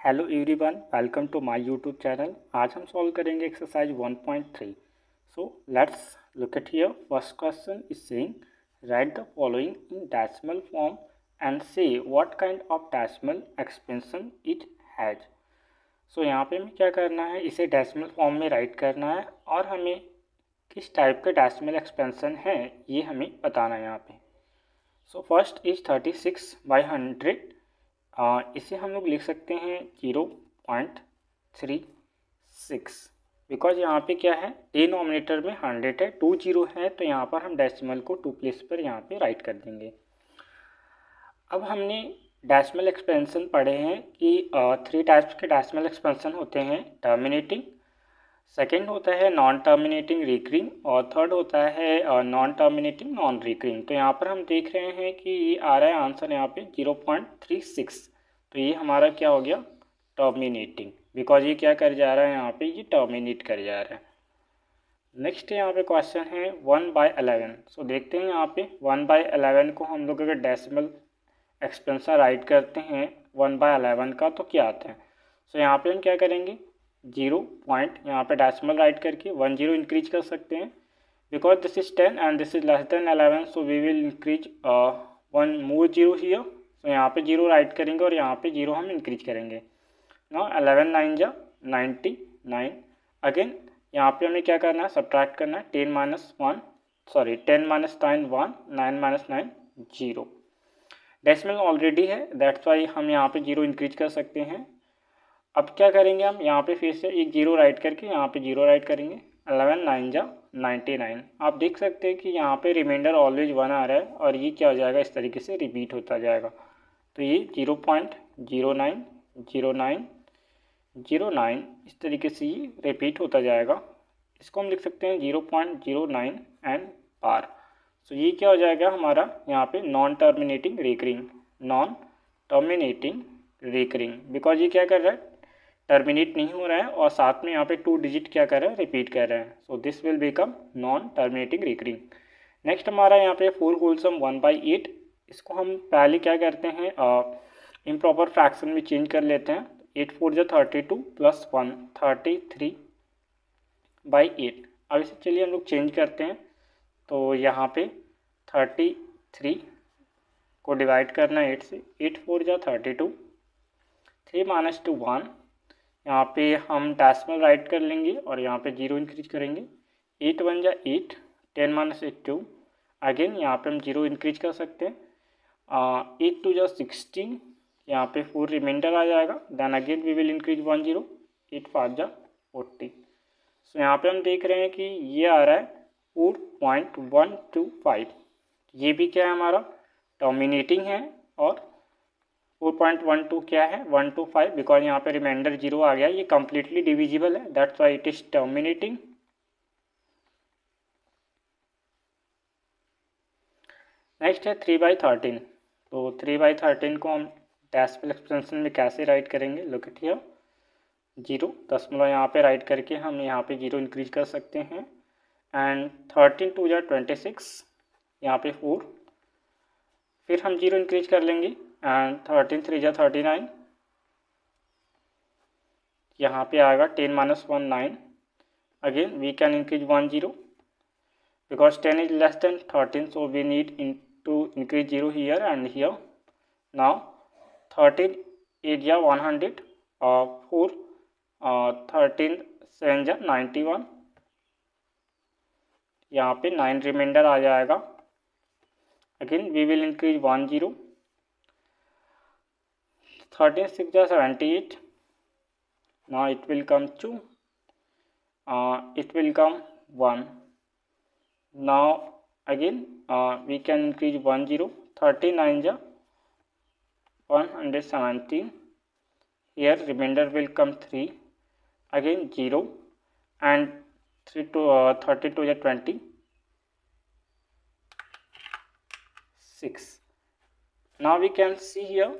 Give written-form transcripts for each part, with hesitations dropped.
Hello everyone, welcome to my YouTube channel. आज हम solve करेंगे exercise 1.3। So let's look at here. First question is saying write the following in decimal form and say what kind of decimal expansion it has. So यहाँ पे हमें क्या करना है, इसे डेसिमल फॉर्म में राइट करना है और हमें किस टाइप का डेसिमल एक्सपेंशन है ये हमें बताना है यहाँ पे। So first is 36/100। इसे हम लोग लिख सकते हैं 0.36, बिकॉज यहाँ पे क्या है, डिनोमिनेटर में 100 है, 2 0 है, तो यहाँ पर हम डेसिमल को 2 प्लेस पर यहाँ पे राइट कर देंगे। अब हमने डेसिमल एक्सपेंशन पढ़े हैं कि 3 टाइप्स के डेसिमल एक्सपेंशन होते हैं। टर्मिनेटिंग, सेकेंड होता है नॉन टर्मिनेटिंग रिकरिंग, और थर्ड होता है नॉन टर्मिनेटिंग नॉन रिकरिंग। तो यहाँ पर हम देख रहे हैं कि ये आ रहा है आंसर यहाँ पे 0.36। तो ये हमारा क्या हो गया, टर्मिनेटिंग, बिकॉज ये क्या कर जा रहा है यहाँ पे, ये टर्मिनेट कर जा रहा है। नेक्स्ट यहाँ पे क्वेश्चन है 1/11। सो देखते हैं यहाँ पे 1/11 को हम लोग अगर डेसिमल एक्सपेंशन राइट करते हैं 1/11 का तो क्या आता है। सो यहाँ पे हम क्या करेंगे, 0 पॉइंट यहाँ पे डेसिमल राइट करके 10 इंक्रीज कर सकते हैं, because this is 10 and this is less than 11, so we will increase 1 more 0 here. So यहाँ पे 0 राइट करेंगे और यहाँ पे 0 हम इंक्रीज करेंगे। नाउ 11 9 जा 99। अगेन यहाँ पे हमें क्या करना है, सब्ट्रैक्ट करना है। 10 - 9 1, 9 - 9 0। डेसिमल ऑलरेडी है, दैट्स वाई हम यहाँ पे 0 इंक्रीज कर सकते हैं। अब क्या करेंगे, हम यहाँ पे फिर से एक 0 राइट करके यहाँ पे 0 राइट करेंगे। 11 9 जा 99। आप देख सकते हैं कि यहाँ पे रिमाइंडर ऑलवेज 1 आ रहा है और ये क्या हो जाएगा, इस तरीके से रिपीट होता जाएगा। तो ये 0.090909 इस तरीके से ये रिपीट होता जाएगा। इसको हम लिख सकते हैं 0.09 एंड पार। सो ये क्या हो जाएगा हमारा यहाँ पे नॉन टर्मिनेटिंग रिकरिंग, बिकॉज ये क्या कर रहा है, टर्मिनेट नहीं हो रहा है और साथ में यहाँ पे 2 डिजिट क्या कर रहा है, रिपीट कर रहा है। So this will become non terminating recurring. Next हमारा यहाँ पे 4 होलसम 1/8। इसको हम पहले क्या करते हैं, इम्प्रॉपर फ्रैक्शन में चेंज कर लेते हैं। 8 4 जा 32 प्लस 1 33/8। अब इसे चलिए हम लोग चेंज करते हैं। तो यहाँ पे 33 को डिवाइड करना है 8 से। 8 4 जा 32, 3 - 2 1। यहाँ पे हम डेसिमल राइट कर लेंगे और यहाँ पे 0 इंक्रीज करेंगे। 8 1 जा 8, 10 - 8 2। अगेन यहाँ पे हम 0 इंक्रीज कर सकते हैं। 8 2 जा 16, यहाँ पे 4 रिमाइंडर आ जाएगा। Then again we will increase 1 0। 8 5 जा 40। सो यहाँ पे हम देख रहे हैं कि ये आ रहा है 4.125। ये भी क्या है, हमारा टर्मिनेटिंग है। और 4.12 क्या है, 125, बिकॉज यहाँ पे रिमाइंडर 0 आ गया। ये कम्प्लीटली डिविजिबल है, that's why it is terminating. Next है 3/13। तो 3/13 को हम डेसिमल एक्सपेंशन में कैसे राइट करेंगे, लुक एट हियर। 0 दशमलव यहाँ पे राइट करके हम यहाँ पे 0 इंक्रीज कर सकते हैं। एंड 13 2 जा 26, यहाँ पे 4, फिर हम 0 इंक्रीज कर लेंगे। एंड 13 3 जा 39, यहाँ पे आएगा 10 - 1 9। Again we can increase 1 0, because 10 is less than 13, so we need to increase 0 here and here. Now 13 8 जा 100, 4 13 7 जा 91, यहाँ पे 9 रिमाइंडर आ जाएगा। Again we will increase 1 0। 13 6 जा 78, now it will come 2, it will come 1. Now again we can increase 1 0। 39 ja 117, here remainder will come 3, again 0, and 3 to 32 ja 26। now we can see here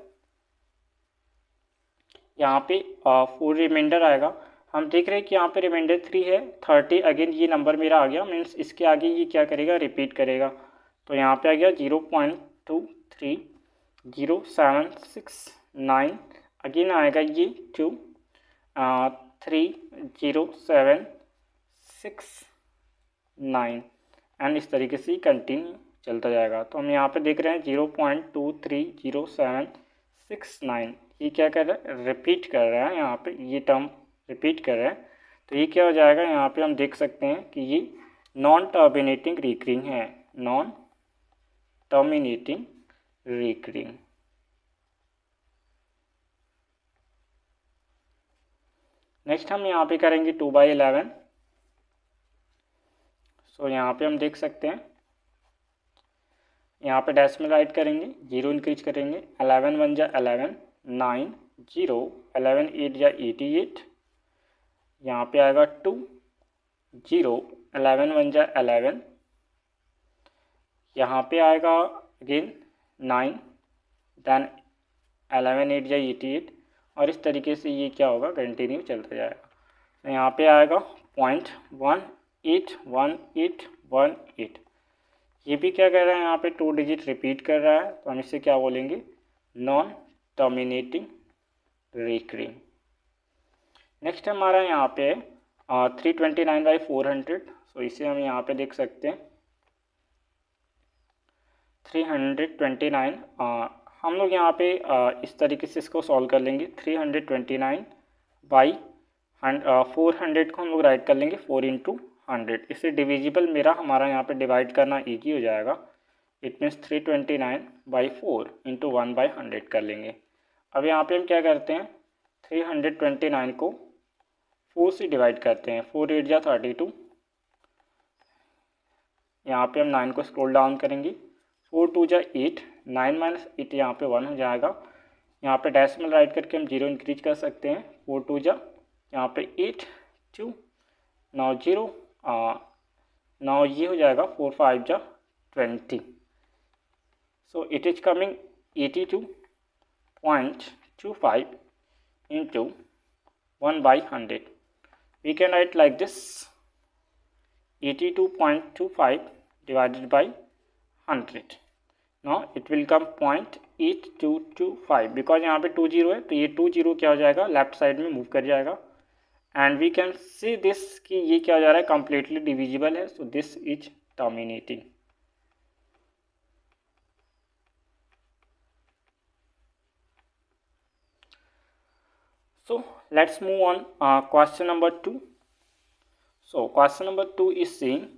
यहाँ पे 4 reminder आएगा। हम देख रहे हैं कि यहाँ पे रिमाइंडर 3 है। 30 अगेन ये नंबर मेरा आ गया, मीन्स इसके आगे ये क्या करेगा, रिपीट करेगा। तो यहाँ पे आ गया 0.230769 अगेन आएगा ये 2 30769 एंड इस तरीके से कंटिन्यू चलता जाएगा। तो हम यहाँ पे देख रहे हैं 0.230769, ये क्या कर रहा है, रिपीट कर रहा है, यहाँ पे ये टर्म रिपीट कर रहा है। तो ये क्या हो जाएगा, यहाँ पे हम देख सकते हैं कि ये नॉन टर्मिनेटिंग रिकरिंग है, नॉन टर्मिनेटिंग रिकरिंग। नेक्स्ट हम यहाँ पे करेंगे 2/11। सो यहाँ पे हम देख सकते हैं, यहाँ पे डेसिमल राइट करेंगे, 0 इंक्रीज करेंगे, 11 1 जा 11, 9 0, 11 8 जा 88, यहाँ पे आएगा 2 0, 11 1 जा 11, यहाँ पे आएगा अगेन 9, देन 11 8 जा 88, और इस तरीके से ये क्या होगा, कंटिन्यू चलता जाएगा। तो यहाँ पे आएगा 0.181818, ये भी क्या कर रहा है, यहाँ पे 2 डिजिट रिपीट कर रहा है, तो हम इसे क्या बोलेंगे, नॉन टर्मिनेटिंग रिकरिंग। नेक्स्ट हमारा यहाँ पे 329/400, सो इसे हम यहाँ पे देख सकते हैं 329, हम लोग यहाँ पे इस तरीके से इसको सॉल्व कर लेंगे। 329/400 को हम लोग राइट कर लेंगे 4 × 100, इससे डिविजिबल मेरा हमारा यहाँ पे डिवाइड करना ईजी हो जाएगा। इट मीन्स 329/4 × 1/100 कर लेंगे। अब यहाँ पे हम क्या करते हैं, 329 को 4 से डिवाइड करते हैं, 4 8 जा 32, यहाँ पे हम 9 को स्क्रॉल डाउन करेंगे, 4 2 जा 8, 9 - 8 यहाँ पे 1 हो जाएगा। यहाँ पे डेसिमल राइट करके हम 0 इंक्रीज कर सकते हैं, 4 2 जा यहाँ पे 8 2, 9 0, 9 ये हो जाएगा, 4 5 जा 20, so it is coming 82.25 into 1/100. We can write like this, 82.25 divided by 100. Now it will come 0.8225, because यहाँ पे 2 0 है, तो ये 2 0 क्या हो जाएगा, लेफ्ट साइड में मूव कर जाएगा, and we can see this कि ये क्या हो जा रहा है, कम्प्लीटली डिविजिबल है, so this is terminating. So let's move on question number 2. So question number 2 is saying,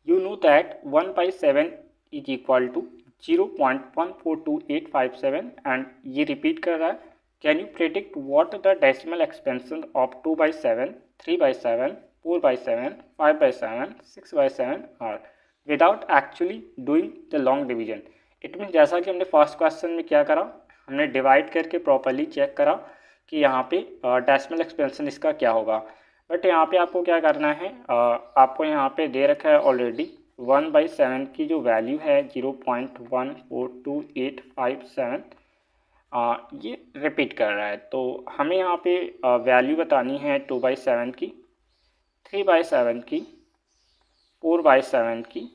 you know that 1/7 is equal to 0.142857 and ये repeat कर रहा है। Can you predict what the decimal expansion of 2/7, 3/7, 4/7, 5/7, 6/7 are without actually doing the long division? It mean जैसा कि हमने first question में क्या करा, हमने डिवाइड करके प्रॉपरली चेक करा कि यहाँ पे डेसिमल एक्सपेंशन इसका क्या होगा, बट यहाँ पे आपको क्या करना है, आपको यहाँ पे दे रखा है ऑलरेडी 1/7 की जो वैल्यू है 0.142857, ये रिपीट कर रहा है। तो हमें यहाँ पे वैल्यू बतानी है 2/7 की, 3/7 की, 4/7 की,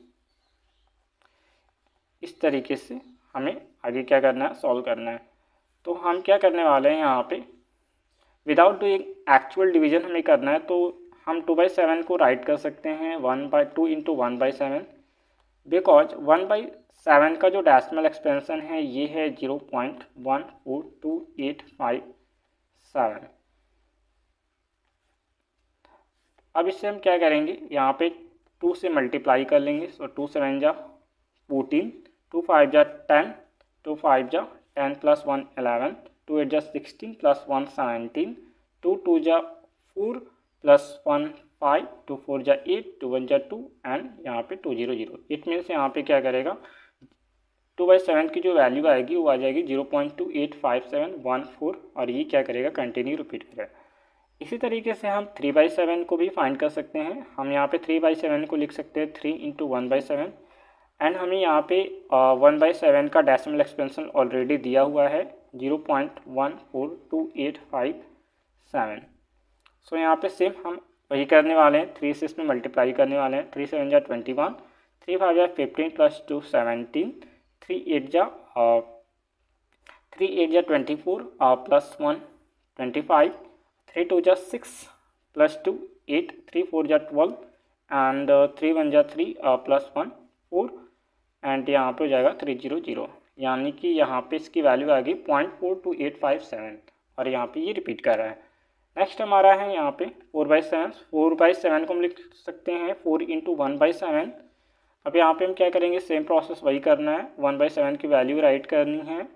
इस तरीके से हमें आगे क्या करना है, सॉल्व करना है। तो हम क्या करने वाले हैं, यहाँ पे विदाउट डूइंग एक्चुअल डिवीजन हमें करना है, तो हम 2/7 को राइट कर सकते हैं 1/2 × 1/7, बिकॉज 1/7 का जो डेसिमल एक्सपेंशन है ये है 0.142857। अब इससे हम क्या करेंगे, यहाँ पे 2 से मल्टीप्लाई कर लेंगे, सो 2 7 जा 14, 2 5 जा 10, 2 5 जा 10 + 1 11, 2 8 जा 16 + 1 17, 2 2 जा 4 + 1 5, 2 4 जा 8, 2 1 जा 2 एंड यहाँ पे 2 0 0। इट मीन्स यहाँ पे क्या करेगा, 2/7 की जो वैल्यू आएगी वो आ जाएगी 0.285714, और ये क्या करेगा, कंटिन्यू रिपीट करेगा। इसी तरीके से हम 3/7 को भी फाइंड कर सकते हैं। हम यहाँ पे 3/7 को लिख सकते हैं 3 × 1/7, एंड हमें यहाँ पे 1/7 का डेसिमल एक्सपेंशन ऑलरेडी दिया हुआ है 0.142857। सो यहाँ पे सेम हम वही करने वाले हैं, 3 से इसमें मल्टीप्लाई करने वाले हैं, 3 7 जा 21, 3 5 जा 15 प्लस 2 17, 3 8 जा 24 प्लस 1 25, 3 2 जा 6 प्लस 2 8, 3 4 जा 12 एंड 3 1 जा 3 प्लस 1 4 एंड यहाँ पे हो जाएगा 300, यानी कि यहाँ पे इसकी वैल्यू आ गई 0.42857 और यहाँ पे ये रिपीट कर रहा है। नेक्स्ट हमारा है यहाँ पे 4/7। 4/7 को हम लिख सकते हैं 4 इंटू 1/7। अब यहाँ पे हम क्या करेंगे, सेम प्रोसेस वही करना है, 1/7 की वैल्यू राइट करनी है।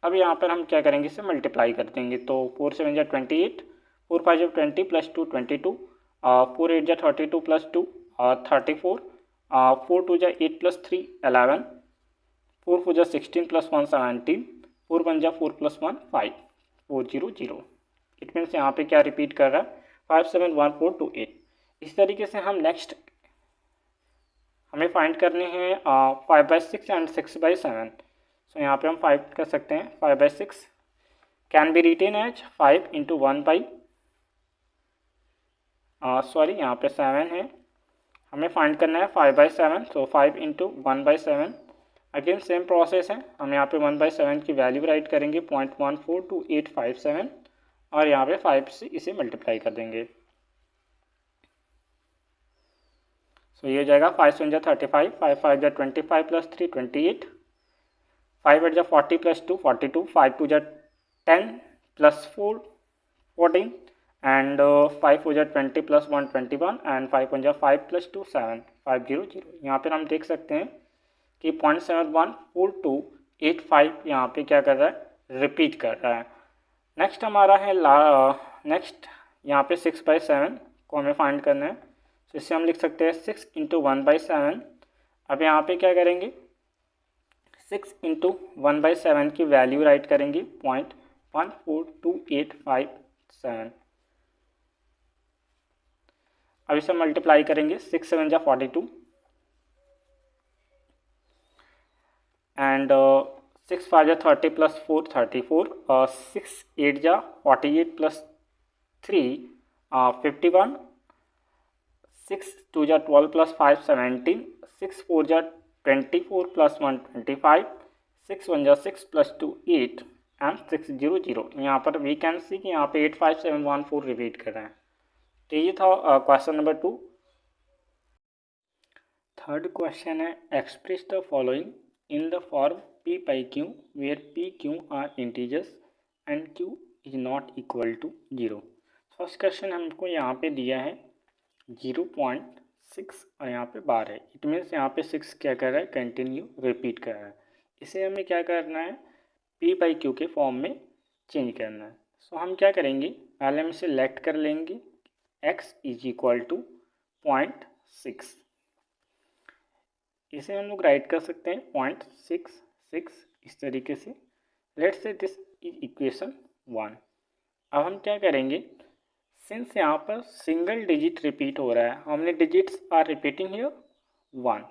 अब यहाँ पर हम क्या करेंगे, इसे मल्टीप्लाई कर देंगे। तो 4 7 जा 28, 4 5 जा 20 प्लस 2 22, 4 8 जा 32 प्लस 2 34, 4 2 जा 8 प्लस 3 11, 4 4 जा 16 प्लस 1 17, 4 1 जा 4 प्लस 1 5 400। इट मीन्स यहाँ पे क्या रिपीट कर रहा है 571428। इस तरीके से हम नेक्स्ट हमें फाइंड करने हैं 5/6 एंड 6/7। सो यहाँ पे हम फाइंड कर सकते हैं 5/6 can be written as 5 into 1 by sorry यहाँ पे 7 है, हमें फाइंड करना है 5/7। सो 5 इंटू 1/7। अगेन सेम प्रोसेस है, हम यहाँ पे 1/7 की वैल्यू राइट करेंगे 0.142857 और यहाँ पे 5 से इसे मल्टीप्लाई कर देंगे। सो ये हो जाएगा 5 7 जा 35, 5 5 जा 25 प्लस 3 28, 5 8 जा 40 प्लस 2 42, 5 2 जा 10 प्लस 4 14 एंड 5 4 जा 20 प्लस 1 21 एंड 5 1 जा 5 प्लस 2 7 500। यहाँ पर हम देख सकते हैं कि 0.714285 यहाँ पे क्या कर रहा है, रिपीट कर रहा है। नेक्स्ट हमारा है नेक्स्ट यहाँ पे 6/7 को हमें फाइंड करना है। तो इससे हम लिख सकते हैं 6 इंटू 1/7। अब यहाँ पे क्या करेंगे, 6 इंटू 1/7 की वैल्यू राइट करेंगे 0.14287। अब इसे मल्टीप्लाई करेंगे 6 7 जा 42 एंड 6 5 जा 30 प्लस 4 34, 6 8 जा 48 प्लस 3 51, 6 2 जा 12 प्लस 5 17, 6 4 जा 24 प्लस 1 25, 6 1 जा 6 प्लस 2 8 एंड 600। यहाँ पर वी कैन सी कि यहाँ पे 85714 रिपीट कर रहे हैं। तो ये था क्वेश्चन नंबर 2। थर्ड क्वेश्चन है express the following in the form p by q where p q are integers and q is not equal to 0। First question हमको यहाँ पे दिया है 0.6 और यहाँ पे बार है। इट मीन्स यहाँ पे 6 क्या कर रहा है, कंटिन्यू रिपीट कर रहा है। इसे हमें क्या करना है, p by q के फॉर्म में चेंज करना है। सो हम क्या करेंगे, पहले हम इसे लेट कर लेंगे x इज इक्वल टू 0.6। इसे हम लोग राइट कर सकते हैं 0.66 इस तरीके से। Let's say this is equation 1। अब हम क्या करेंगे, सिंस यहाँ पर सिंगल डिजिट रिपीट हो रहा है, हमने digits are repeating here 1,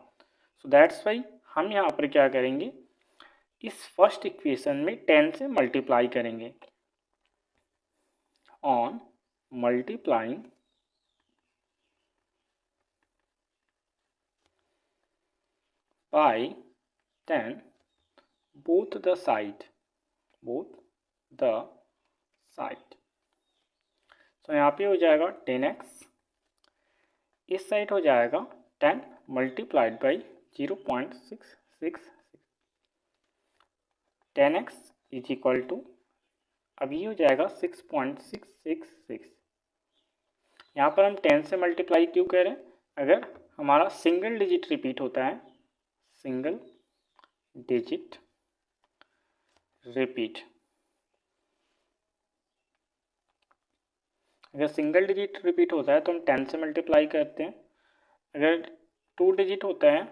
so that's why हम यहाँ पर क्या करेंगे, इस फर्स्ट इक्वेशन में 10 से मल्टीप्लाई करेंगे। On multiplying by 10 both the side। सो यहाँ पे हो जाएगा 10x, इस साइड हो जाएगा 10 multiplied by 0.666। 10x is equal to, अब ये हो जाएगा 6.666। यहाँ पर हम 10 से मल्टीप्लाई क्यों करें, अगर हमारा सिंगल डिजिट रिपीट होता है, सिंगल डिजिट रिपीट, अगर सिंगल डिजिट रिपीट होता है तो हम 10 से मल्टीप्लाई करते हैं। अगर 2 डिजिट होता है,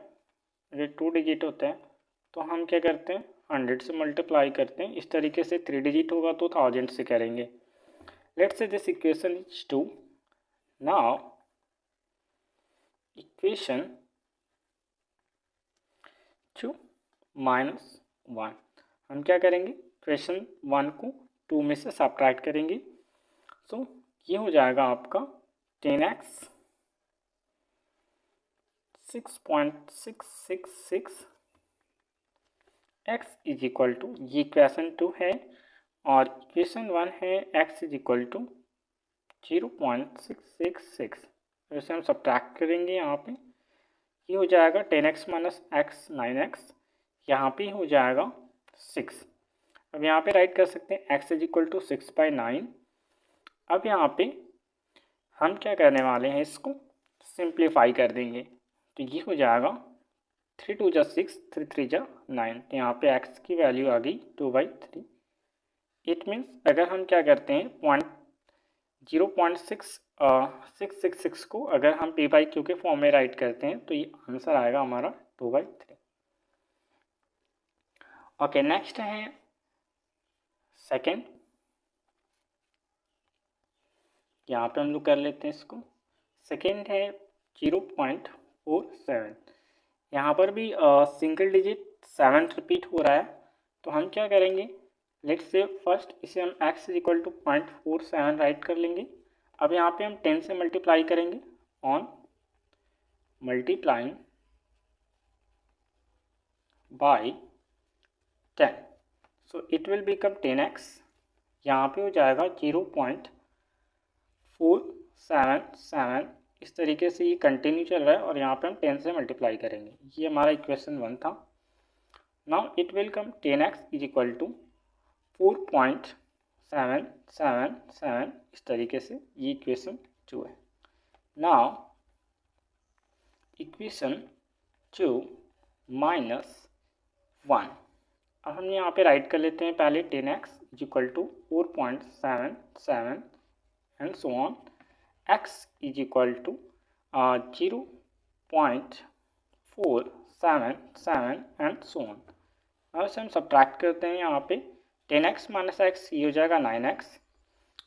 तो हम क्या करते हैं, 100 से मल्टीप्लाई करते हैं। इस तरीके से 3 डिजिट होगा तो 1000 से करेंगे। Let's say this equation is 2। Now equation 2 minus 1, हम क्या करेंगे, इक्वेशन 1 को 2 में से सब्ट्रैक्ट करेंगे। सो ये हो जाएगा आपका 10x 6.666 x is equal to, ये इक्वेशन 2 है और इक्वेशन 1 है x इज इक्वल टू 0.666। तो इसे हम सब्ट्रैक्ट करेंगे। यहाँ पे ये हो जाएगा 10x माइनस एक्स 9x, यहाँ पे हो जाएगा 6। अब यहाँ पे राइट कर सकते हैं x इज इक्वल टू 6/9। अब यहाँ पे हम क्या करने वाले हैं, इसको सिंप्लीफाई कर देंगे। तो ये हो जाएगा 3 2 जा 6, 3 3 जा 9। तो यहाँ पे x की वैल्यू आ गई 2/3। इट मीन्स अगर हम क्या करते हैं 0.666 को अगर हम p/q के फॉर्म में राइट करते हैं तो ये आंसर आएगा हमारा 2/3। ओके, नेक्स्ट है सेकेंड। यहाँ पे हम लोग कर लेते हैं इसको। सेकेंड है 0.47। यहाँ पर भी सिंगल डिजिट 7 रिपीट हो रहा है। तो हम क्या करेंगे, लेट्स से फर्स्ट इसे हम x is equal to 0.47 write कर लेंगे। अब यहाँ पे हम 10 से मल्टीप्लाई करेंगे, on multiplying by 10, so it will become 10x। यहाँ पे हो जाएगा 0.477। इस तरीके से ये कंटिन्यू चल रहा है और यहाँ पे हम 10 से मल्टीप्लाई करेंगे। ये हमारा इक्वेशन 1 था। Now it will come 10x is equal to 4.777। इस तरीके से ये इक्वेशन 2 है। Now equation 2 minus 1। अब हम यहाँ पे राइट कर लेते हैं पहले 10x is equal to 4.77 and so on. x is equal to 0.477 and so on. अब इसे हम सब्ट्रैक्ट करते हैं। यहाँ पे 10x माइनस एक्स ये हो जाएगा 9x।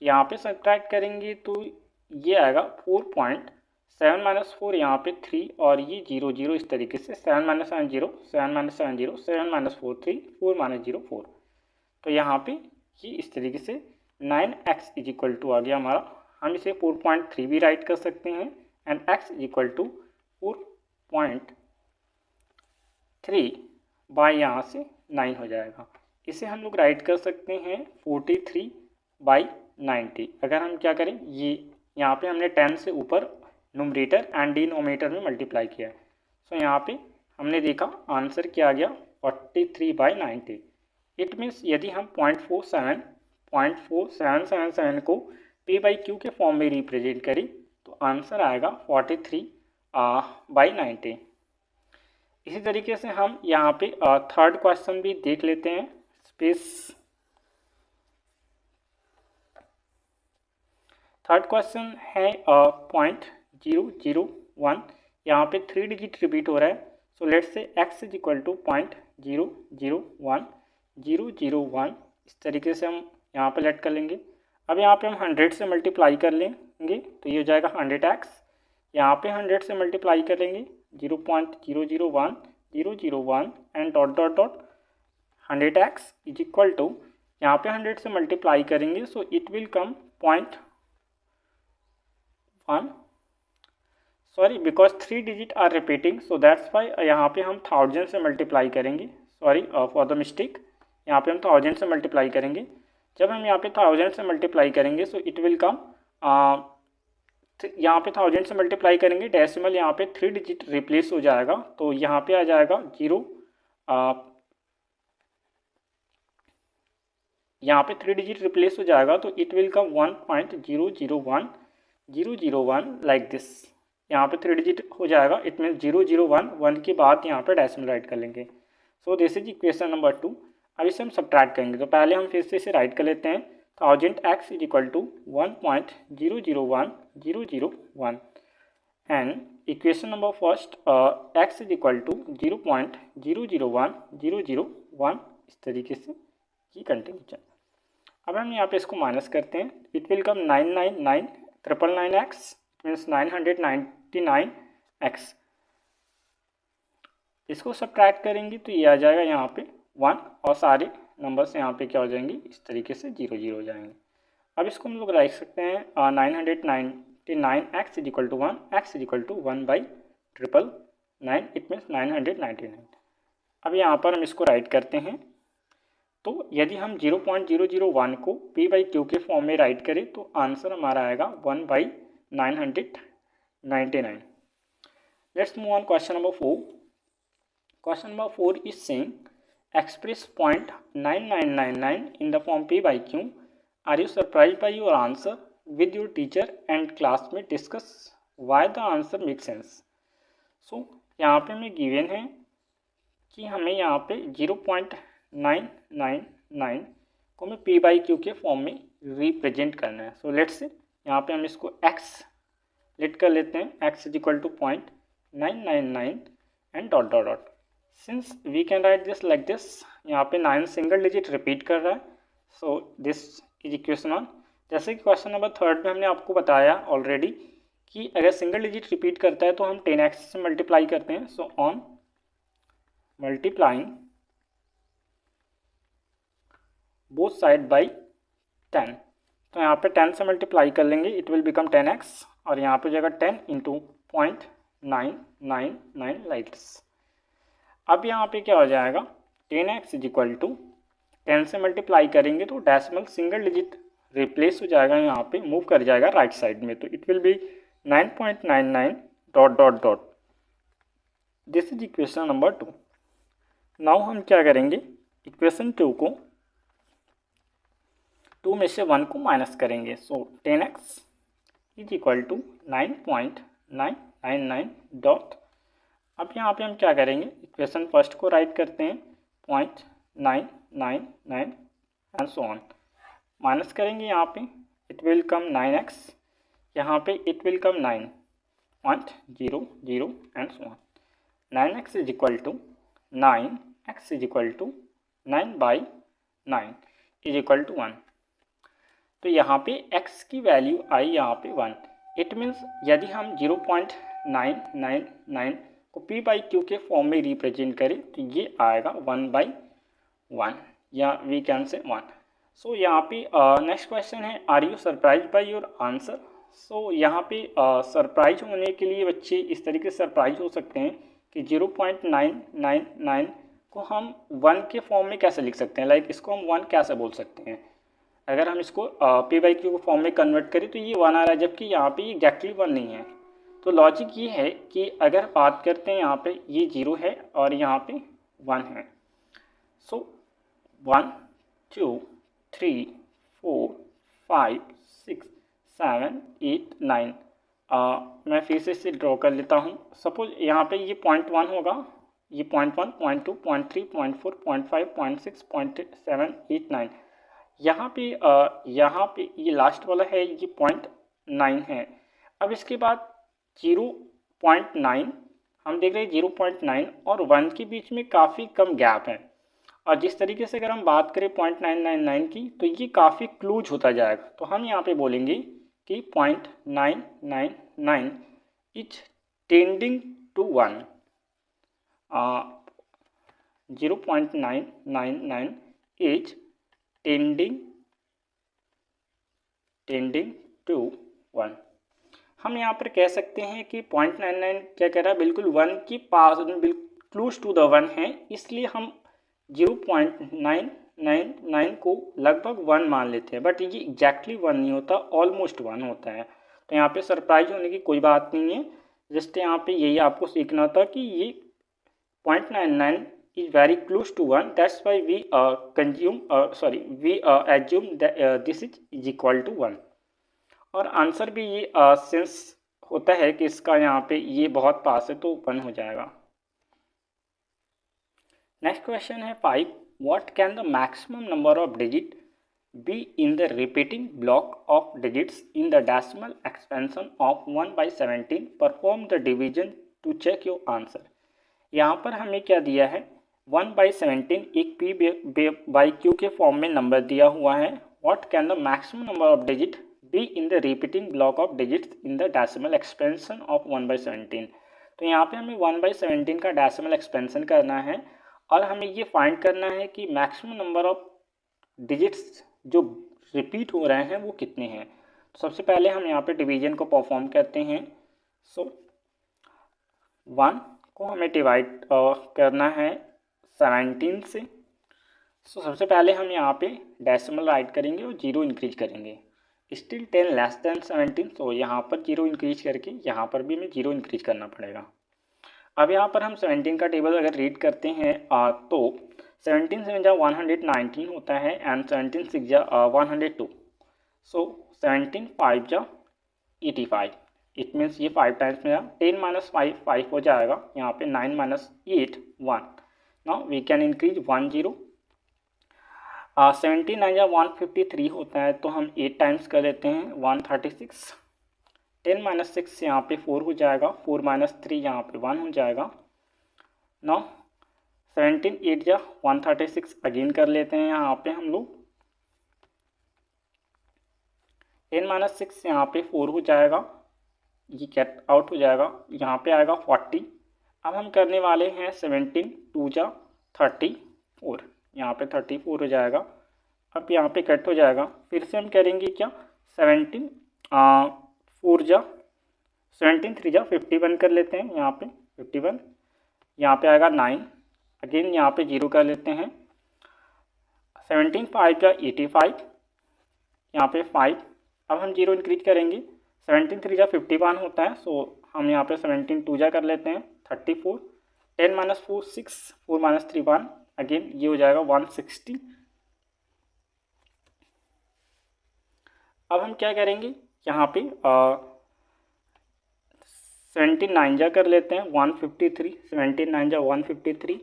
यहाँ पे सब्ट्रैक्ट करेंगे तो ये आएगा 4.7 माइनस 4, यहाँ पे 3 और ये 0 0। इस तरीके से 7 माइनस 7 0, 7 माइनस 7 0, 7 माइनस 4 3, 4 माइनस 0 4। तो यहाँ पे ये इस तरीके से 9x इज इक्वल टू आ गया हमारा। हम इसे 4.3 भी राइट कर सकते हैं and x is equal to 4.3 by यहाँ से 9 हो जाएगा। इसे हम लोग राइट कर सकते हैं 43/90। अगर हम क्या करें, ये यहाँ पे हमने 10 से ऊपर न्यूमरेटर एंड डिनोमिनेटर में मल्टीप्लाई किया है। सो यहाँ पे हमने देखा आंसर क्या आ गया 43/90। इट मीन्स यदि हम 0.4777 को p/q के फॉर्म में रिप्रेजेंट करें तो आंसर आएगा 43/90। इसी तरीके से हम यहाँ पे थर्ड क्वेश्चन भी देख लेते हैं। थर्ड क्वेश्चन है 0.001। यहाँ पे 3 डिजिट रिपीट हो रहा है। So let's say x is equal to 0.001 इस तरीके से हम यहाँ पे लेट कर लेंगे। अब यहाँ पे हम 100 से मल्टीप्लाई कर लेंगे तो ये हो जाएगा 100x। यहाँ पे 100 से मल्टीप्लाई कर लेंगे 0.001 and dot dot dot 100x is equal to, यहाँ पे 100 से मल्टीप्लाई करेंगे so it will come 0.1, sorry because 3 digit are repeating, so that's why यहाँ पे हम 1000 से मल्टीप्लाई करेंगे। सॉरी फॉर द मिस्टेक, यहाँ पे हम 1000 से मल्टीप्लाई करेंगे। जब हम यहाँ पे 1000 से मल्टीप्लाई करेंगे सो इट विल कम, यहाँ पे 1000 से मल्टीप्लाई करेंगे, डेसिमल यहाँ पे 3 डिजिट रिप्लेस हो जाएगा तो यहाँ पे आ जाएगा 0, यहाँ पे 3 डिजिट रिप्लेस हो जाएगा तो it will come 1.001001 like this. यहाँ पे 3 डिजिट हो जाएगा, इट मीन 001 के बाद यहाँ पे डेसिमल राइट कर लेंगे। So this is equation number 2। अब इसे हम सब्ट्रैक्ट करेंगे तो पहले हम फिर से इसे राइट कर लेते हैं। 1000x is equal to 1.001001 and equation number first x is equal to 0.001001 इस तरीके से ये कंटिन्यू चल। अब हम यहाँ पे इसको माइनस करते हैं। It will come 999,999x, it means 999x। इसको सब्ट्रैक्ट करेंगे तो ये आ जाएगा यहाँ पे 1 और सारे नंबर्स यहाँ पे क्या हो जाएंगे, इस तरीके से 0 0 हो जाएंगे। अब इसको हम लोग लिख सकते हैं 999x is equal to 1, x is equal to 1/999। 9, it means 999। अब यहाँ पर हम इसको राइट करते हैं। तो यदि हम 0.001 को p बाई क्यू के फॉर्म में राइट करें तो आंसर हमारा आएगा 1/999। Let's move on question number 4। Question number 4 is saying express 0.9999 in the form p by q. Are you surprised by your answer? With your teacher and classmate discuss why the answer makes sense. So यहाँ पे हमें given है कि हमें यहाँ पे 0.999 को हमें p by q के फॉर्म में रिप्रेजेंट करना है। सो लेट्स से यहाँ पे हम इसको x लेट कर लेते हैं, x is equal to 0.999 and dot dot dot. Since we can write this like this, यहाँ पे 9 सिंगल डिजिट रिपीट कर रहा है, सो दिस इज इक्वेशन 1। जैसे कि क्वेश्चन नंबर 3 में हमने आपको बताया ऑलरेडी कि अगर सिंगल डिजिट रिपीट करता है तो हम 10x से मल्टीप्लाई करते हैं। So on multiplying both side by 10, तो यहाँ पे 10 से मल्टीप्लाई कर लेंगे, इट विल बिकम 10x, और यहाँ पे जाएगा 10 इंटू 0.999 लाइक दिस। अब यहाँ पे क्या हो जाएगा, 10x इज इक्वल टू 10 से मल्टीप्लाई करेंगे तो डेसिमल सिंगल डिजिट रिप्लेस हो जाएगा, यहाँ पे मूव कर जाएगा राइट साइड में, तो it will be 9.99 dot dot dot. This is equation number 2। Now हम क्या करेंगे, इक्वेशन 2 को 2 में से 1 को माइनस करेंगे। So 10x is equal to 9.999 dot. अब यहाँ पे हम क्या करेंगे, इक्वेशन फर्स्ट को राइट करते हैं 0.999 एंड सो ऑन, माइनस करेंगे यहाँ पे, इट विल कम 9x, यहाँ पे it will come 9.00 and so on. 9x is equal to 9x is equal to 9/9 is equal to 1। तो यहाँ पे x की वैल्यू आई यहाँ पे 1। इट मीन्स यदि हम 0.999 को p बाई क्यू के फॉर्म में रिप्रेजेंट करें तो ये आएगा 1/1 या वी कैन से 1। सो यहाँ पे नेक्स्ट क्वेश्चन है, are you surprise by your answer. So यहाँ पे सरप्राइज होने के लिए बच्चे इस तरीके से सरप्राइज हो सकते हैं कि 0.999 को हम 1 के फॉर्म में कैसे लिख सकते हैं, लाइक इसको हम 1 कैसे बोल सकते हैं। अगर हम इसको p बाई क्यू के फॉर्म में कन्वर्ट करें तो ये 1 आ रहा है, जबकि यहाँ पे ये एग्जैक्टली 1 नहीं है। तो लॉजिक ये है कि अगर बात करते हैं यहाँ पे ये 0 है और यहाँ पे 1 है। सो 1 2 3 4 5 6 7 8 9, मैं फिर से इसे ड्रॉ कर लेता हूँ। सपोज यहाँ पे ये 0.1 होगा, ये 0.1 0.2 0.3 0.4 0.5 0.6 0.7 8 9, यहाँ पे ये लास्ट वाला है, ये 0.9 है। अब इसके बाद 0.9 हम देख रहे हैं, 0.9 और 1 के बीच में काफ़ी कम गैप है, और जिस तरीके से अगर हम बात करें 0.999 की तो ये काफ़ी क्लोज होता जाएगा। तो हम यहाँ पे बोलेंगे कि 0.999 is tending to 1, 0.999 is tending to 1। हम यहाँ पर कह सकते हैं कि 0.99 क्या कह रहा है, बिल्कुल 1 के पास, बिल्कुल क्लोज टू द 1 है, इसलिए हम 0.999 को लगभग 1 मान लेते हैं, बट ये एग्जैक्टली 1 नहीं होता, ऑलमोस्ट 1 होता है। तो यहाँ पे सरप्राइज होने की कोई बात नहीं है, जस्ट यहाँ पे यही आपको सीखना था कि ये 0.99 is very close to 1, that's why we assume this is equal to 1। और आंसर भी ये सेंस होता है कि इसका यहाँ पे ये बहुत पास है तो 1 हो जाएगा। नेक्स्ट क्वेश्चन है 5, what can the maximum number of digit be in the repeating block of digits in the decimal expansion of 1/17, perform the division to check your answer. यहाँ पर हमें क्या दिया है, 1/17 एक p बाई क्यू के form में नंबर दिया हुआ है। What can the maximum number of digit be in the repeating block of digits in the decimal expansion of 1/17। तो यहाँ पे हमें 1/17 का डेसिमल एक्सपेंशन करना है और हमें ये फाइंड करना है कि मैक्सिमम नंबर ऑफ डिजिट्स जो रिपीट हो रहे हैं वो कितने हैं। तो सबसे पहले हम यहाँ पे डिवीजन को परफॉर्म करते हैं। सो 1 को हमें डिवाइड करना है 17 से। सो सबसे पहले हम यहाँ पे डेसिमल राइट करेंगे और 0 इंक्रीज करेंगे। स्टिल 10 लेस देन 17, तो यहाँ पर 0 इंक्रीज करके यहाँ पर भी हमें 0 इंक्रीज करना पड़ेगा। अब यहाँ पर हम 17 का टेबल अगर रीड करते हैं तो 17 7 जा 119 होता है एंड 17 6 जा 102। सो 17 5 जा 85। इट मीन्स ये 5 टाइम्स में 10 माइनस 5 5 हो जाएगा, यहाँ पे 9 minus 8 1। Now we can increase 1 0। 17 9 जा 153 होता है, तो हम 8 टाइम्स कर लेते हैं 136। 10 माइनस 6 यहाँ पे 4 हो जाएगा, 4 माइनस 3 यहाँ पे 1 हो जाएगा। नाउ 17 8 जा 136 अगेन कर लेते हैं यहाँ पे हम लोग। 10 माइनस 6 यहाँ पे 4 हो जाएगा, ये गेट आउट हो जाएगा, यहाँ पे आएगा 40। अब हम करने वाले हैं 17 2 जा 34, यहाँ पे 34 हो जाएगा। अब यहाँ पे कट हो जाएगा, फिर से हम करेंगे क्या 17 4 जा 17 3 जा 51 कर लेते हैं, यहाँ पे 51, यहाँ पे आएगा 9, अगेन यहाँ पे 0 कर लेते हैं। 17 5 जा 85, यहाँ पे 5, अब हम 0 इंक्रीज करेंगे। 17 3 जा 51 होता है, सो हम यहाँ पे 17 2 जा कर लेते हैं 34। 10 माइनस 4 6, 4 माइनस 3 1, अगेन ये हो जाएगा 160। अब हम क्या करेंगे यहाँ पे 17 9 जा कर लेते हैं 153। 17 9 जा 153,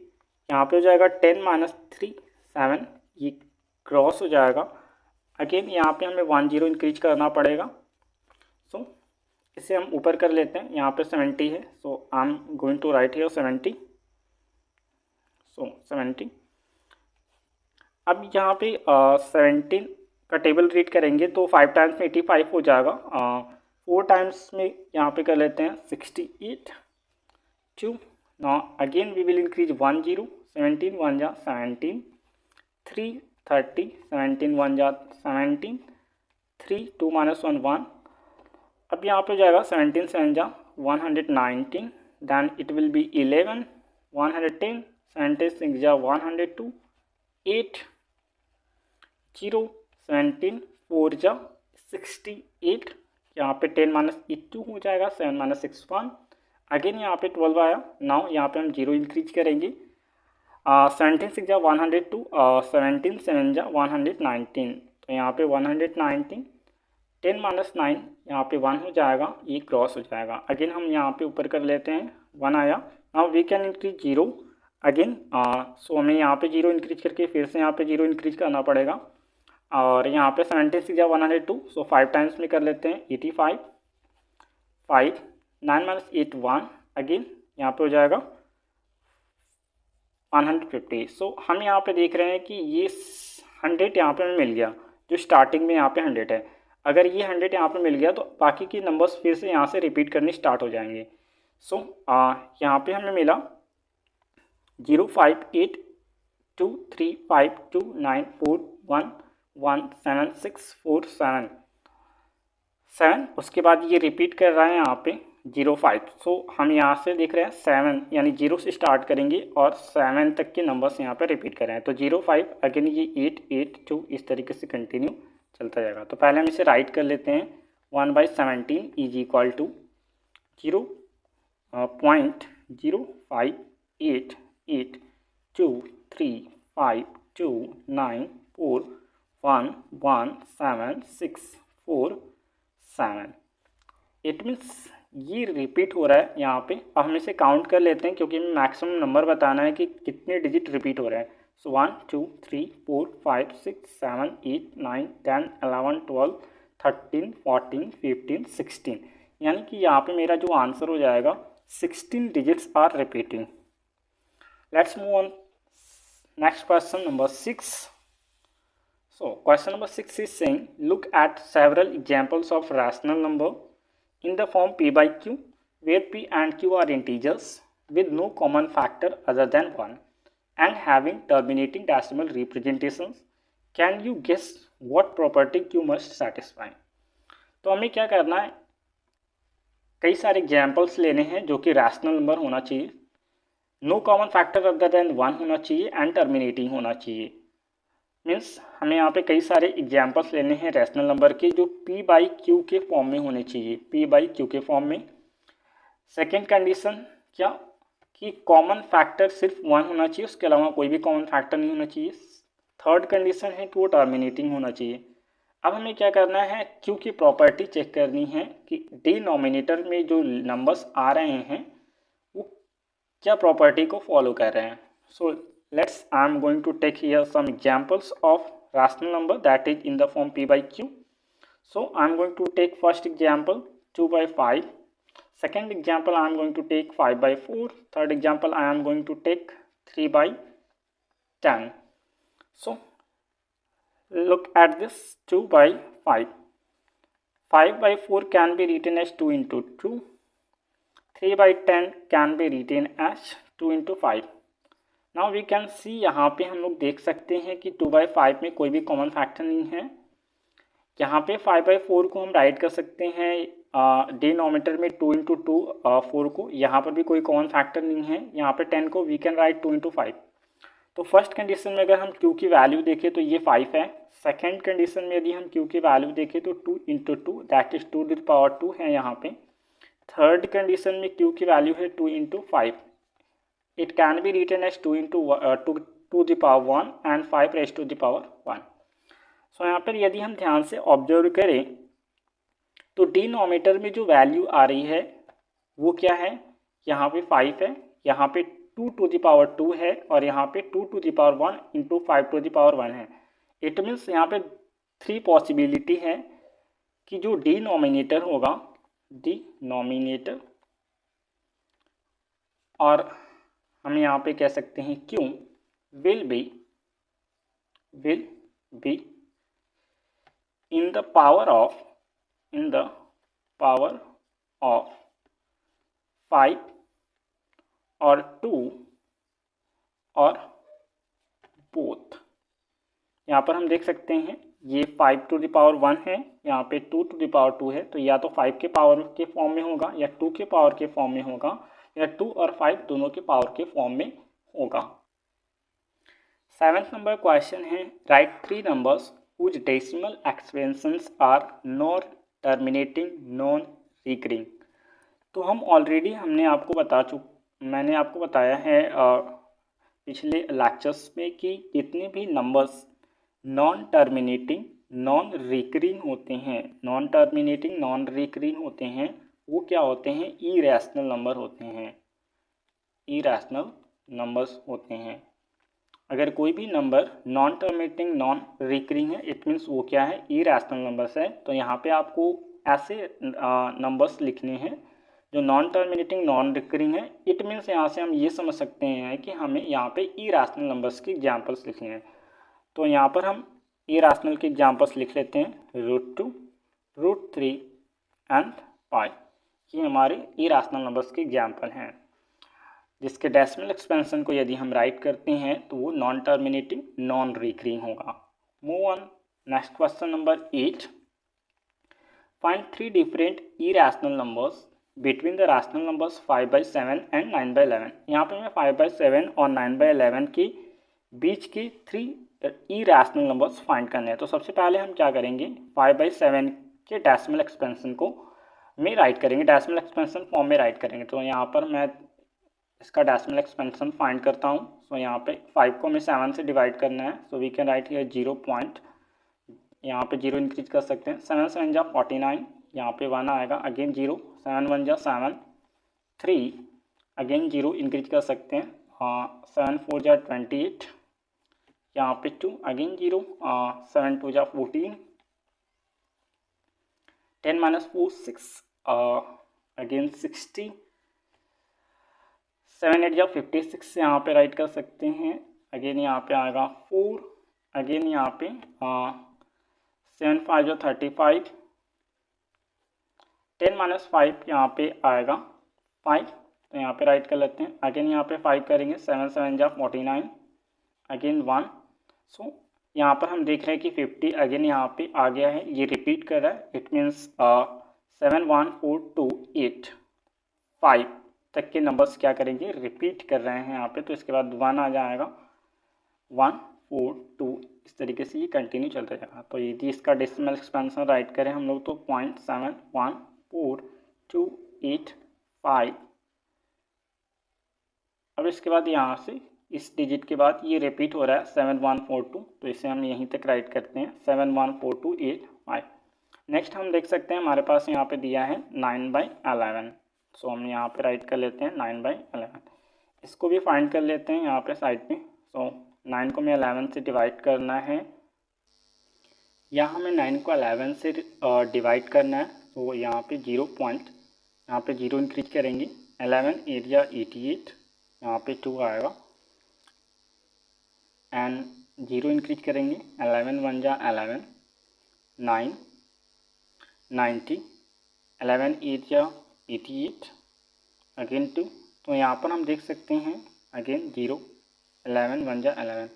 यहाँ पे हो जाएगा 10 माइनस 3 7, ये क्रॉस हो जाएगा। अगेन यहाँ पे हमें 1 0 इंक्रीज करना पड़ेगा। सो इसे हम ऊपर कर लेते हैं, यहाँ पे 70 है, so I am going to write here 70। So 70। अब यहाँ पे 17 का टेबल रीड करेंगे तो 5 टाइम्स में 85 हो जाएगा। 4 टाइम्स में यहाँ पे कर लेते हैं 68 2। Now again we will increase 1 0। 17 1 जा 17, 3 30, 17 1 जा 17, 3 2 माइनस 1 1। अब यहाँ पे हो जाएगा 17 7 जा 119, देन इट विल बी 11 110, 76 जा 102, 8 0, 17 4 जा 68, यहाँ पे 10 माइनस 2 हो जाएगा, 7 माइनस 6 1, अगेन यहाँ पे 12 आया। नाउ यहाँ पे हम 0 इंक्रीज करेंगे। 17 6 जा 102, 17 7 जा 119, तो यहाँ पे 119, 10 माइनस 9 यहाँ पे 1 हो जाएगा, ये क्रॉस हो जाएगा। अगेन हम यहाँ पे ऊपर कर लेते हैं, 1 आया। Now we can increase 0 again. So हमें यहाँ पे 0 इंक्रीज करके फिर से यहाँ पे 0 इंक्रीज करना पड़ेगा। और यहाँ पे 17 6 जा 102, सो 5 टाइम्स में कर लेते हैं 85, 5 9 माइनस 8 1, अगेन यहाँ पे हो जाएगा 150। सो हम यहाँ पे देख रहे हैं कि ये 100 यहाँ पे हमें मिल गया, जो स्टार्टिंग में यहाँ पे 100 है। अगर ये 100 यहाँ पे मिल गया तो बाकी की नंबर्स फिर से यहाँ से रिपीट करनी स्टार्ट हो जाएंगे। सो यहाँ पे हमें मिला 0 5 8 2 3 5 2 9 4 1 1 7 6 4 7 7, उसके बाद ये रिपीट कर रहा है यहाँ पे 0 5। सो हम यहाँ से देख रहे हैं 7, यानी 0 से स्टार्ट करेंगे और 7 तक के नंबर्स यहाँ पे रिपीट कर रहे हैं। तो 0 5 अगेन ये 8 8 2 इस तरीके से कंटिन्यू चलता जाएगा। तो पहले हम इसे राइट कर लेते हैं, 1/17 is equal to 0.0588239411764 it means ये रिपीट हो रहा है यहाँ पे। अब हम इसे काउंट कर लेते हैं क्योंकि हमें मैक्सिमम नंबर बताना है कि कितने डिजिट रिपीट हो रहे हैं। सो 1 2 3 4 5 6 7 8 9 10 11 12 13 14 15 16, यानी कि यहाँ पे मेरा जो आंसर हो जाएगा 16 digits are repeating. Let's move on next question number 6. So question number 6 is saying, look at several examples of rational number in the form p by q, where p and q are integers with no common factor other than 1 and having terminating decimal representations. Can you guess what property q must satisfy? तो हमें क्या करना है, कई सारे examples लेने हैं जो कि रैशनल नंबर होना चाहिए no common factor other than 1 होना चाहिए एंड टर्मिनेटिंग होना चाहिए। मीन्स हमें यहाँ पे कई सारे एग्जाम्पल्स लेने हैं रैशनल नंबर के जो p बाई क्यू के फॉर्म में होने चाहिए, p बाई क्यू के फॉर्म में। सेकेंड कंडीशन क्या कि कॉमन फैक्टर सिर्फ 1 होना चाहिए, उसके अलावा कोई भी कॉमन फैक्टर नहीं होना चाहिए। थर्ड कंडीशन है कि वो टर्मिनेटिंग होना चाहिए। अब हमें क्या करना है, क्यू की प्रॉपर्टी चेक करनी है कि डिनोमिनेटर में जो नंबर्स आ रहे हैं वो क्या प्रॉपर्टी को फॉलो कर रहे हैं। So let's I am going to take here some examples of rational number that is in the form p by q. So I am going to take first example 2 by 5, second example I am going to take 5 by 4, third example I am going to take 3 by 10. So look at this 2 by 5. 5 by 4 can be written as 2 into 2. 3 by 10 can be written as 2 into 5. Now we can see, यहाँ पे हम लोग देख सकते हैं कि 2 by 5 में कोई भी कॉमन फैक्टर नहीं है। यहाँ पे 5 by 4 को हम राइट कर सकते हैं डिनोमिनेटर में 2 into 2 4 को, यहाँ पर भी कोई कॉमन फैक्टर नहीं है। यहाँ पे 10 को वी कैन राइट 2 into 5। तो फर्स्ट कंडीशन में अगर हम q की वैल्यू देखें तो ये 5 है। सेकेंड कंडीशन में यदि हम q की वैल्यू देखें तो 2 into 2 that is 2 to the power 2 है यहाँ पे। थर्ड कंडीशन में q की वैल्यू है 2 into 5। It can be written as 2 into 2 to the power 1 and 5 raised to the power 1. So यहाँ पर यदि हम ध्यान से ऑब्जर्व करें तो डिनोमिनेटर में जो वैल्यू आ रही है वो क्या है, यहाँ पे 5 है, यहाँ पे 2 to the power 2 है और यहाँ पे 2 to the power 1 into 5 to the power 1 है। इट मीन्स यहाँ पे 3 पॉसिबिलिटी है कि जो डिनोमिनेटर होगा, डिनोमिनेटर और हम यहाँ पे कह सकते हैं क्यों will be in the power of 5 और 2 और बोथ। यहाँ पर हम देख सकते हैं ये 5 to the power 1 है, यहाँ पे 2 to the power 2 है, तो या तो 5 के पावर के फॉर्म में होगा या 2 के पावर के फॉर्म में होगा या 2 और 5 दोनों के पावर के फॉर्म में होगा। 7th नंबर क्वेश्चन है write 3 numbers whose decimal expansions are non terminating non recurring. तो हम ऑलरेडी मैंने आपको बताया है पिछले लेक्चर्स में कि जितने भी numbers non terminating non recurring होते हैं, नॉन टर्मिनेटिंग नॉन रिकरिंग होते हैं, वो क्या होते हैं, इरेशनल नंबर होते हैं, इरेशनल नंबर्स होते हैं। अगर कोई भी number non terminating non recurring है इट मीन्स वो क्या है, इरेशनल नंबर्स है। तो यहाँ पे आपको ऐसे नंबर्स लिखने हैं जो नॉन टर्मिनेटिंग नॉन रिकरिंग है। इट मीन्स यहाँ से हम ये समझ सकते हैं कि हमें यहाँ पे इरेशनल नंबर्स के एग्जाम्पल्स लिखने हैं। तो यहाँ पर हम इरेशनल के एग्जाम्पल्स लिख लेते हैं, √2, √3 एंड पाई। ये हमारे इरेशनल नंबर्स के एग्जाम्पल हैं जिसके डेसिमल एक्सपेंशन को यदि हम राइट करते हैं तो वो नॉन टर्मिनेटिंग नॉन रिकरिंग होगा। Move on, next question number 8। Find 3 different irrational numbers between the rational numbers 5 by 7 and 9 by 11। यहाँ पे मैं 5 by 7 और 9 by 11 के बीच के 3 इरेशनल नंबर्स फाइंड करने हैं। तो सबसे पहले हम क्या करेंगे, 5 by 7 के डेसिमल एक्सपेंशन को में राइट करेंगे, डेसिमल एक्सपेंशन फॉर्म में राइट करेंगे। तो यहाँ पर मैं इसका डेसिमल एक्सपेंशन फाइंड करता हूँ। सो यहाँ पे 5 को हमें 7 से डिवाइड करना है, so we can write here 0 point, यहाँ पे 0 इंक्रीज कर सकते हैं। 7 7 जा 49, यहाँ पे 1 आएगा, अगेन 0, 7 1 जा 7, 3 अगेन 0 इंक्रीज कर सकते हैं, 7 4 जा 28, यहाँ पे 2 अगेन 0, 7 2 जा 14, 10 - 4 6, अगेन 60, 7 8 जा 56 यहाँ पे राइट कर सकते हैं, अगेन यहाँ पे आएगा 4, अगेन यहाँ पे 7 5 जा 35, 10 - 5 यहाँ पे आएगा 5, तो यहाँ पे राइट कर लेते हैं, अगेन यहाँ पे 5 करेंगे, 7 7 जा 49, अगेन 1। सो यहाँ पर हम देख रहे हैं कि 50 अगेन यहाँ पे आ गया है, ये रिपीट कर रहा है। इट मीन्स 7 1 4 2 8 5 तक के नंबर्स क्या करेंगे, रिपीट कर रहे हैं यहाँ पे, तो इसके बाद 1 आ जाएगा, 1 4 2, इस तरीके से ये कंटिन्यू चलता जाएगा। तो यदि इसका डेसिमल एक्सपेंशन राइट करें हम लोग तो 0.71428 अब इसके बाद यहाँ से इस डिजिट के बाद ये रिपीट हो रहा है 7142, तो इसे हम यहीं तक राइट करते हैं 714285। नेक्स्ट हम देख सकते हैं हमारे पास यहाँ पे दिया है 9/11, सो हम यहाँ पे राइट कर लेते हैं 9/11। इसको भी फाइंड कर लेते हैं यहाँ पे साइड पे। सो 9 को हमें 11 से डिवाइड करना है, यहाँ हमें 9 को 11 से डिवाइड करना है। तो यहाँ पे 0 इंक्रीज करेंगे, 11 एरिया 88, यहाँ पे 2 आएगा, एंड 0 इंक्रीज करेंगे, 11 1 जा 11, 9 90, 11 8 जा 88, अगेन 2। तो यहाँ पर हम देख सकते हैं अगेन 0, 11 1 जा 11,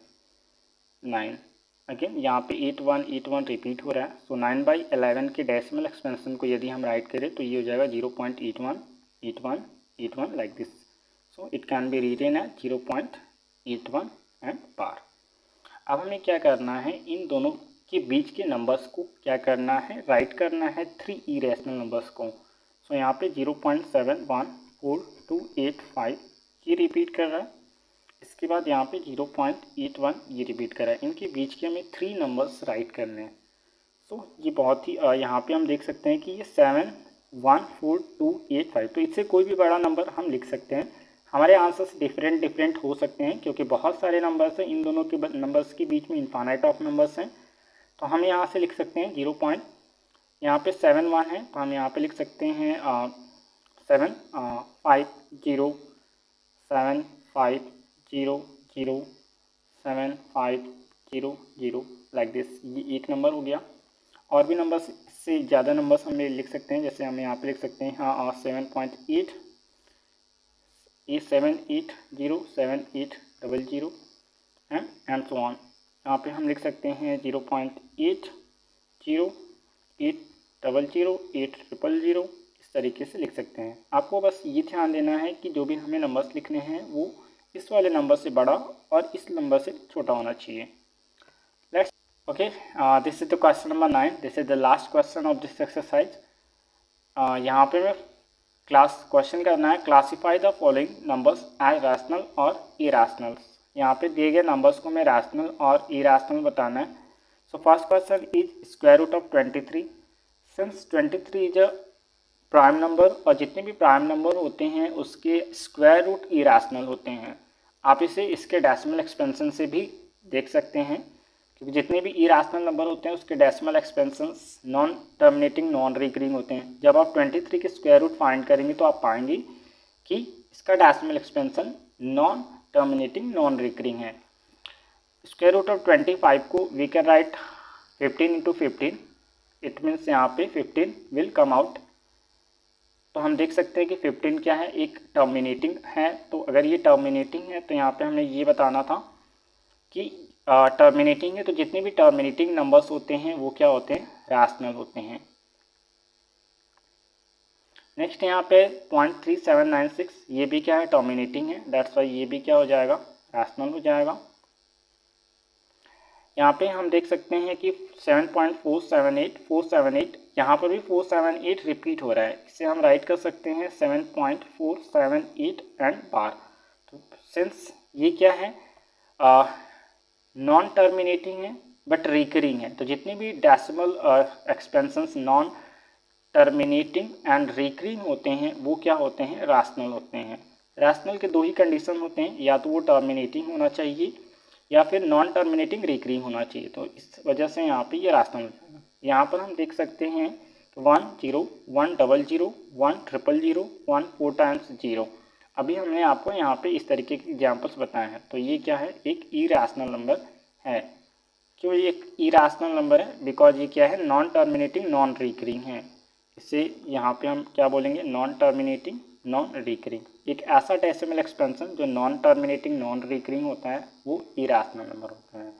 9, अगेन यहाँ पे 8181 रिपीट हो रहा है। सो 9/11 के डेसिमल एक्सपेंशन को यदि हम राइट करें तो ये हो जाएगा 0.818181 like this. So it can be written as 0.81 and bar. अब हमें क्या करना है, इन दोनों के बीच के नंबर्स को क्या करना है, राइट करना है 3 इरेशनल नंबर्स को। सो यहाँ पे 0.714285 ये रिपीट कर रहा है, इसके बाद यहाँ पे 0.81 ये रिपीट कर रहा है। इनके बीच के हमें 3 नंबर्स राइट करने हैं। सो ये बहुत ही यहाँ पे हम देख सकते हैं कि ये 714285, तो इससे कोई भी बड़ा नंबर हम लिख सकते हैं। हमारे आंसर्स डिफरेंट हो सकते हैं क्योंकि बहुत सारे नंबर्स हैं, इन दोनों के नंबर्स के बीच में इन्फानाइट ऑफ नंबर्स हैं। तो हम यहाँ से लिख सकते हैं 0. यहाँ पे 71 है तो हम यहाँ पे लिख सकते हैं 75075007500 लाइक दिस। ये एक नंबर हो गया। और भी नंबर्स से ज़्यादा नंबर्स हम लिख सकते हैं, जैसे हम यहाँ पे लिख सकते हैं 7.8 7800 एंड सो ऑन। यहाँ पे हम लिख सकते हैं 0.808800 इस तरीके से लिख सकते हैं। आपको बस ये ध्यान देना है कि जो भी हमें नंबर्स लिखने हैं वो इस वाले नंबर से बड़ा और इस नंबर से छोटा होना चाहिए। Let's okay, this is the question number 9। This is the last question of this exercise. यहाँ पे मैं क्वेश्चन करना है, classify the following numbers as rational और इरैशनल। यहाँ पे दिए गए नंबर्स को मैं रैशनल और इरैशनल बताना है। So first question is square root of 23। सिंस 23 इज अ प्राइम नंबर और जितने भी प्राइम नंबर होते हैं उसके स्क्वायर रूट इरैशनल होते हैं। आप इसे इसके डेसिमल एक्सपेंशन से भी देख सकते हैं, क्योंकि जितने भी इरैशनल नंबर होते हैं उसके decimal expansions non terminating non recurring होते हैं। जब आप 23 के स्क्वायर रूट फाइंड करेंगे तो आप पाएंगे कि इसका decimal expansion non terminating non recurring है। स्क्वायर रूट ऑफ 25 को we can write 15 × 15, it means यहाँ पे 15 विल कम आउट। तो हम देख सकते हैं कि 15 क्या है, एक टर्मिनेटिंग है। तो अगर ये टर्मिनेटिंग है तो यहाँ पे हमने ये बताना था कि टर्मिनेटिंग है, तो जितने भी टर्मिनेटिंग नंबर्स होते हैं वो क्या होते हैं, रैशनल होते हैं। नेक्स्ट यहाँ पे 0.3796 ये भी क्या है, टर्मिनेटिंग है, दैट्स वाई ये भी क्या हो जाएगा, रैशनल हो जाएगा। यहाँ पे हम देख सकते हैं कि 7.478 यहाँ पर भी 478 रिपीट हो रहा है, इसे हम राइट कर सकते हैं 7.478 एंड बार। तो सिंस ये क्या है, नॉन टर्मिनेटिंग है बट रिकरिंग है, तो जितने भी decimal expansions non terminating and recurring होते हैं वो क्या होते हैं, रैशनल होते हैं। रैशनल के 2 ही कंडीशन होते हैं, या तो वो टर्मिनेटिंग होना चाहिए या फिर नॉन टर्मिनेटिंग रिकरिंग होना चाहिए। तो इस वजह से यहाँ पे ये रैशनल होता है। यहाँ पर हम देख सकते हैं 1 0 1 0 0 1 0 0 1 4 टाइम्स 0। अभी हमने आपको यहाँ पे इस तरीके के एग्जाम्पल्स बताए हैं। तो ये क्या है, एक इरैशनल नंबर है। क्यों ये एक इरैशनल नंबर है, बिकॉज ये क्या है, नॉन टर्मिनेटिंग नॉन रिकरिंग है। इसे यहाँ पे हम क्या बोलेंगे, नॉन टर्मिनेटिंग नॉन रिकरिंग। एक ऐसा डेसिमल एक्सपेंशन जो नॉन टर्मिनेटिंग नॉन रिकरिंग होता है वो इरैशनल नंबर होता है।